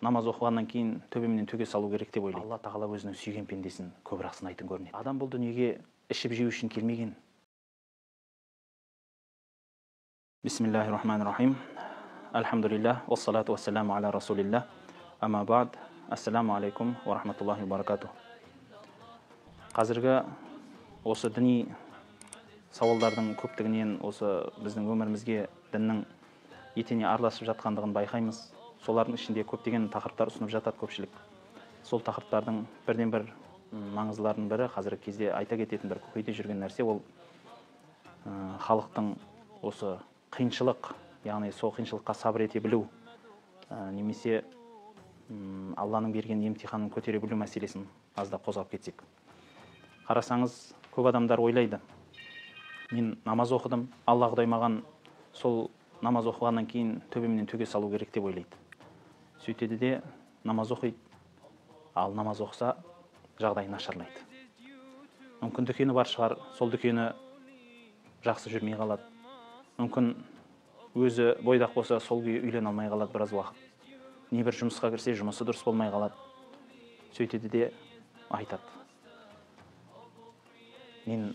намаз оқығаннан кейін төбемнен төге салу керек деп ойлайды. Алла тағала өзінің сүйген пендесін көбірек сынайтын көрінеді. Адам бұл дүниеге ішіп жеу үшін келмеген. Бисмиллахир-рахманир-рахим. Альхамдулиллах, уассалату вассаламу аля расулиллах. Ама бад. Ассаламу алейкум ва рахматуллахи ва баракату. Қазіргі осы діни сауалдардың көптігінен осы біздің өмірімізге діннің етене араласып жатқандығын байқаймыз. Солардың ішінде көптеген тақырыптар ұсынып жатады көпшілік. Сол тақырыптардың бірден бір маңыздыларының бірі қазіргі кезде айта кететін бір көкейде жүрген нәрсе ол халықтың осы қиыншылық, яғни сол қиыншылыққа сабыр ете білу, немесе Алланың берген емтиханын көтере білу мәселесін аздап қозғап кетсек. Қарасаңыз, көп адамдар ойлайды: мен намаз оқыдым, Алла Құдай маған сол намаз оқығаннан кейін төбемнен төге салу керек деп ойлайды. Сөйтеді де намаз оқиды, ал намаз оқыса жағдай нашарлайды. Мүмкін дүкені бар шығар, сол дүкені жақсы жүрмей қалады. Мүмкін өзі бойдақ болса, сол күйі үйлене алмай қалады біраз уақыт. Не бір жұмысқа кірсе, жұмысы дұрыс болмай қалады. Сөйтеді де айтады: мен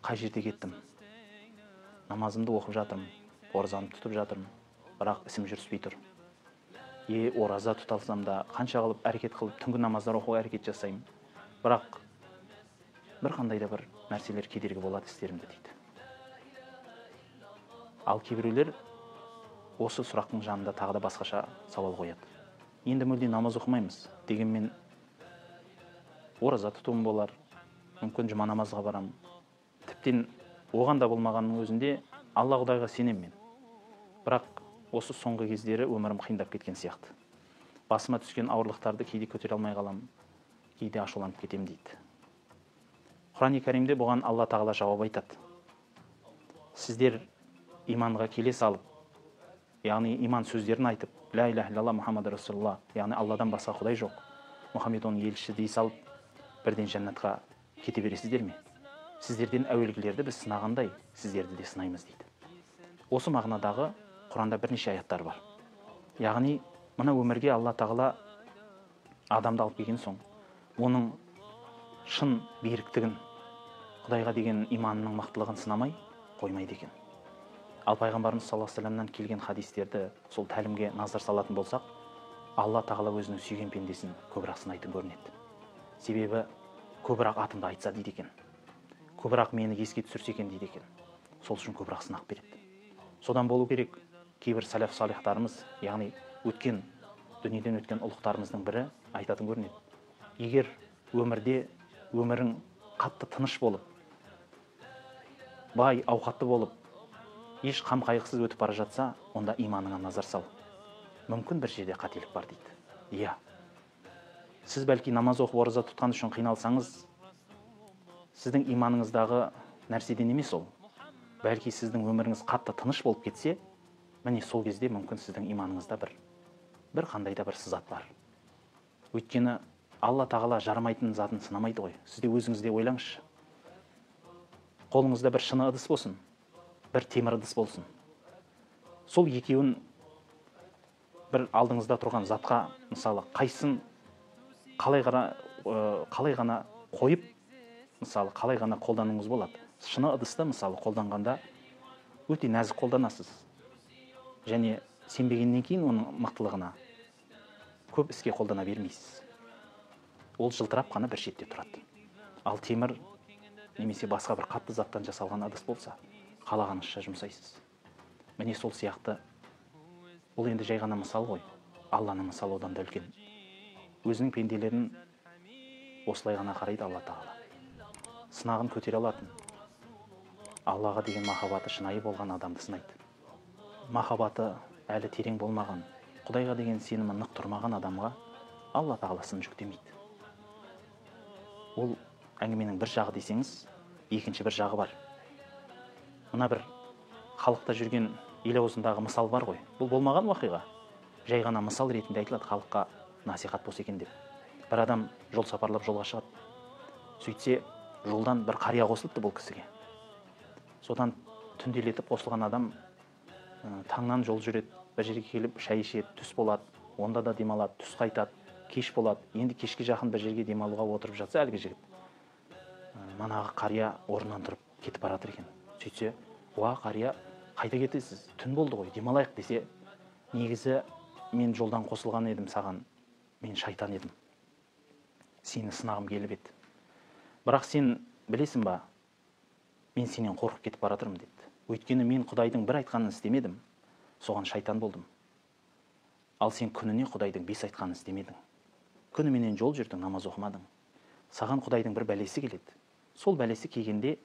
қай жерде кеттім? Намазымды оқып жатырмын, оразамды тұтып жатырмын, бірақ ісім жүріспей тұр. Ораза тұталсам да, қанша қылып әрекет қылып, түнгі намаздар оқуға әрекет жасаймын, бірақ бір қандай да бір нәрселер кедергі болады істерімді дейді. Ал кейбіреулер осы сұрақтың жанында тағы да басқаша сауал қояды: енді мүлде намаз оқымаймыз, дегенмен ораза тұтуым болар, мүмкін жұма намазға барам, тіптен оған да болмағанның өзінде Алла Құдайға сенемін мен, бірақ осы соңғы кездері өмірім қиындап кеткен сияқты. Басыма түскен ауырлықтарды кейде көтере алмай қалам, кейде ашуланып кетем дейді. Құран-ы Кәримде бұған Алла тағала жауап айтады: сіздер иманға келе салып, яғни иман сөздерін айтып, ля иляха илlallah Мұхаммад расулуллах, яғни Алладан басқа Құдай жоқ, Мұхаммед оның елшісі дей салып, бірден жәннатқа кете бересіздер ме? Сіздерден әуелгілерді біз сынағандай, сіздерді де сынаймыз дейді. Осы мағынадағы Құранда бірнеше аяттар бар. Яғни мына өмірге Алла тағала адамды алып келген соң, оның шын беріктігін, Құдайға деген иманының мықтылығын сынамай қоймайды екен. Ал пайғамбарымыз саллаллаху алейхи вассаламнан келген хадистерді сол тәлімге назар салатын болсақ, Алла тағала өзінің сүйген пендесін көбірек сынайтын көрінеді. Себебі көбірек атымды айтса дейді екен, көбірек мені еске түсірсе екен дейді екен, сол үшін көбірек сынақ береді. Содан болу керек, кейбір сәләф салихтарымыз, яғни дүниеден өткен ұлықтарымыздың бірі айтатын көрінеді: егер өмірде өмірің қатты тыныш болып, бай, ауқатты болып, еш қам қайғысыз өтіп бара жатса, онда иманыңа назар сал. Мүмкін бір жерде қателік бар дейді. Сіз бәлки намаз оқып ораза тұтқан үшін қиналсаңыз, сіздің иманыңыздағы нәрседен емес ол. Бәлки сіздің өміріңіз қатты тыныш болып кетсе, міне сол кезде мүмкін сіздің иманыңызда бір қандай да бір сызат бар. Өйткені Алла тағала жарамайтын затын сынамайды ғой. Сізде өзіңізде ойлаңызшы. Қолыңызда бір шыны ыдыс болсын, бір темір ыдыс болсын. Сол екеуін бір алдыңызда тұрған затқа, мысалы, қайсын қалай ғана қойып, мысалы, қалай ғана қолдануыңыз болады. Шыны ыдысты, мысалы, қолданғанда өте нәзік қолданасыз. Және сенбегеннен кейін оның мықтылығына көп іске қолдана бермейсіз. Ол жылтырап қана бір шетте тұрады. Ал темір немесе басқа бір қатты заттан жасалған ыдыс болса, қалағаныңызша жұмсайсыз. Міне сол сияқты, бұл енді жай ғана мысал ғой. Алланың мысалы одан да үлкен. Өзінің пенделерін осылай ғана қарайды Алла тағала. Сынағын көтере алатын, Аллаға деген махаббаты шынайы болған адамды сынайды. Махаббаты әлі терең болмаған, Құдайға деген сенімі нық тұрмаған адамға Алла тағала сын жүктемейді. Ол әңгіменің бір жағы десеңіз, екінші бір жағы бар. Мына бір халықта жүрген ел аузындағы мысал бар ғой. Бұл болмаған уақиға. Жай ғана мысал ретінде айтылады, халыққа насихат болса екен деп. Бір адам жол сапарлап жолға шығады. Сөйтсе, жолдан бір қария қосылыпты бұл кісіге. Содан түнделетіп қосылған адам таңнан жол жүреді, бір жерге келіп шай ішеді, түс болады, онда да демалады, түс қайтады, кеш болады. Енді кешке жақын бір жерге демалуға отырып жатса әлгі жігіт, манағы қария орнынан тұрып кетіп бара жатыр екен. Сөйтсе, уа қария, қайда кетесіз? Түн болды ғой, демалайық десе, негізі мен жолдан қосылған едім саған, мен шайтан едім. Сені сынағым келіп еді. Бірақ сен білесің ба, мен сенен қорқып кетіп бара жатырмын деді. Өйткені мен Құдайдың бір айтқанын істемедім, соған шайтан болдым. Ал сен күніне Құдайдың 5 айтқанын істемедің. Күніменен жол жүрдің, намаз оқымадың. Саған Құдайдың бір бәлесі келеді. Сол бәлесі келгенде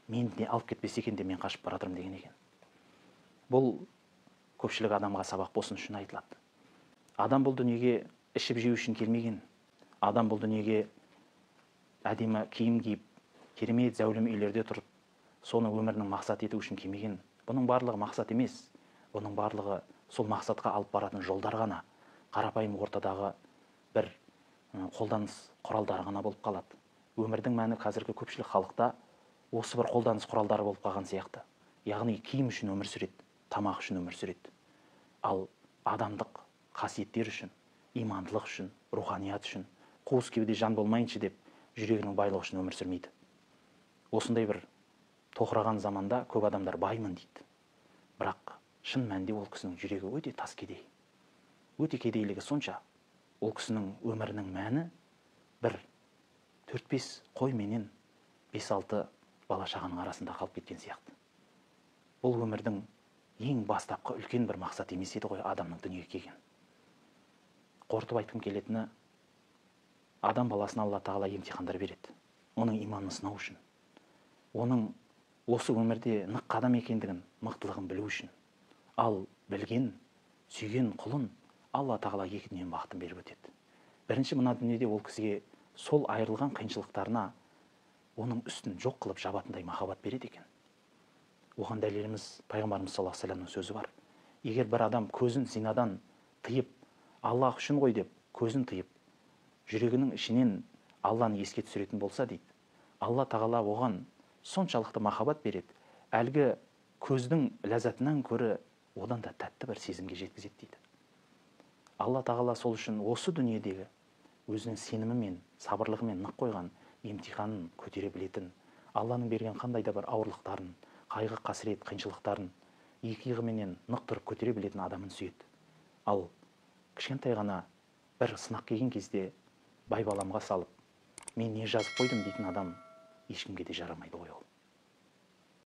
мені не алып кетпесе екен де мен қашып бара жатырмын деген екен. Бұл көпшілік адамға сабақ болсын үшін айтылады. Адам бұл дүниеге ішіп жеу үшін келмеген. Адам бұл дүниеге әдемі киім киіп, керемет зәулім үйлерде тұрып, соны өмірінің мақсат ету үшін келмеген. Бұның барлығы мақсат емес. Бұның барлығы сол мақсатқа алып баратын жолдар ғана, қарапайым ортадағы бір қолданыс құралдары ғана болып қалады. Өмірдің мәні қазіргі көпшілік халықта осы бір қолданыс құралдары болып қалған сияқты. Яғни киім үшін өмір сүреді, тамақ үшін өмір сүреді. Ал адамдық қасиеттер үшін, имандылық үшін, руханият үшін, қуыс кеуде жан болмайыншы деп жүрегінің байлығы үшін өмір сүрмейді. Осындай бір тоқыраған заманда көп адамдар баймын дейді. Бірақ шын мәнінде ол кісінің жүрегі өте тас кедей. Өте кедейлігі сонша, ол кісінің өмірінің мәні бір 4-5 қой менен 5-6 бала шағаның арасында қалып кеткен сияқты. Бұл өмірдің ең бастапқы үлкен бір мақсат емес еді ғой адамның дүниеге келген. Қорытып айтқым келетіні, адам баласына Алла тағала емтихандар береді. Оның иманын сынау үшін. Оның осы өмірде нық қадам екендігін, мықтылығын білу үшін. Ал білген, сүйген құлын Алла тағала екі дүниенің бақытын беріп өтеді. Бірінші, мына дүниеде ол кісіге сол айырылған қиыншылықтарына оның үстін жоқ қылып жабатындай махаббат береді екен. Оған дәлеліміз пайғамбарымыз саллаллаху алейхи вассаламның сөзі бар. Егер бір адам көзін зинадан тыйып, Аллах үшін ғой деп көзін тыйып, жүрегінің ішінен Алланы еске түсіретін болса дейді, Алла тағала оған соншалықты махаббат береді, әлгі көздің ләззатынан көрі одан да тәтті бір сезімге жеткізеді дейді. Алла тағала сол үшін осы дүниедегі өзінің сенімімен, сабырлығымен нық қойған емтиханын көтере білетін, Алланың берген қандай да бір ауырлықтарын, қайғы, қасірет, қиыншылықтарын екі иығыменен нық тұрып көтере білетін адамын сүйеді. Ал кішкентай ғана бір сынақ келген кезде байбаламға салып, мен не жазып қойдым дейтін адам ешкімге де жарамайды ғой ол.